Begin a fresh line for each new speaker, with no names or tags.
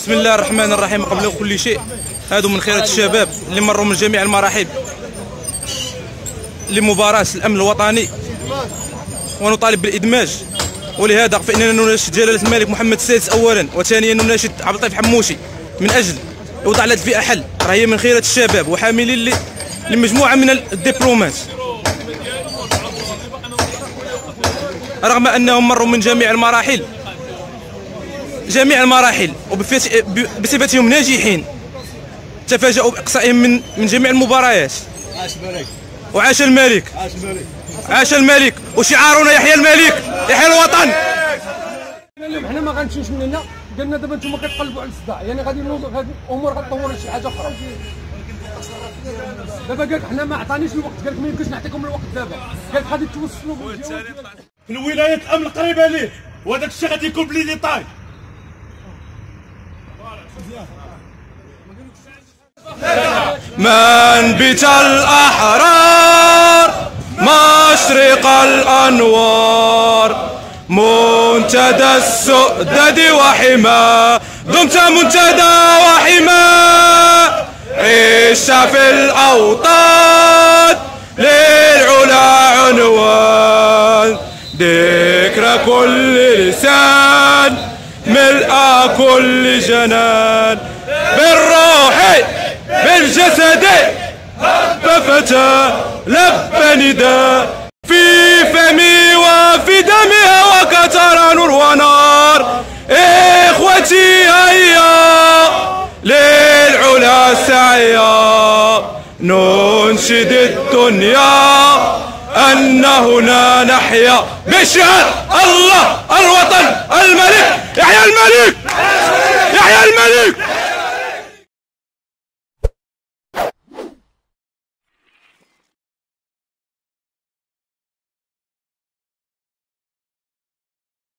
بسم الله الرحمن الرحيم. قبل كل شيء هادو من خيرة الشباب اللي مروا من جميع المراحل لمباراة الأمن الوطني، ونطالب بالإدماج. ولهذا فإننا نناشد جلالة الملك محمد السادس أولا، وثانيا نناشد عبد اللطيف حموشي من أجل يوضع لهذه الفئة حل، راه هي من خيرة الشباب وحاملين لمجموعة من الدبلومات، رغم أنهم مروا من جميع المراحل وبصفتهم ناجحين تفاجؤوا بإقصائهم من جميع المباريات. وعاش الملك، عاش الملك، وشعارنا يحيى الملك يحيى الوطن.
اليوم حنا ما غنمشيوش من هنا، قالنا دابا نتوما كتقلبوا على الصداع، يعني غادي هاد الامور غتطور لشي حاجه اخرى. دابا قالك حنا ما عطانيش الوقت، قالك ما يمكنش نعطيكم الوقت دابا، قالك غادي توصلوا
في الولايات الامن القريبه ليه، وهذاك الشيء غادي يكون بلي ديطاي.
منبت الأحرار مشرق الأنوار، منتدى السؤدد وحما، دمت منتدى وحما، عشت في الأوطان للعلا عنوان، ذكرى كل لسان ملء كل جنان، بالروح بالجسد هب فتى لبى نداء، في فمي وفي دمها وكتر نور ونار، إخوتي هيا للعلا سعيا، ننشد الدنيا أن هنا نحيا بشعار الله الوطن الملك يحيى الملك يحيى الملك.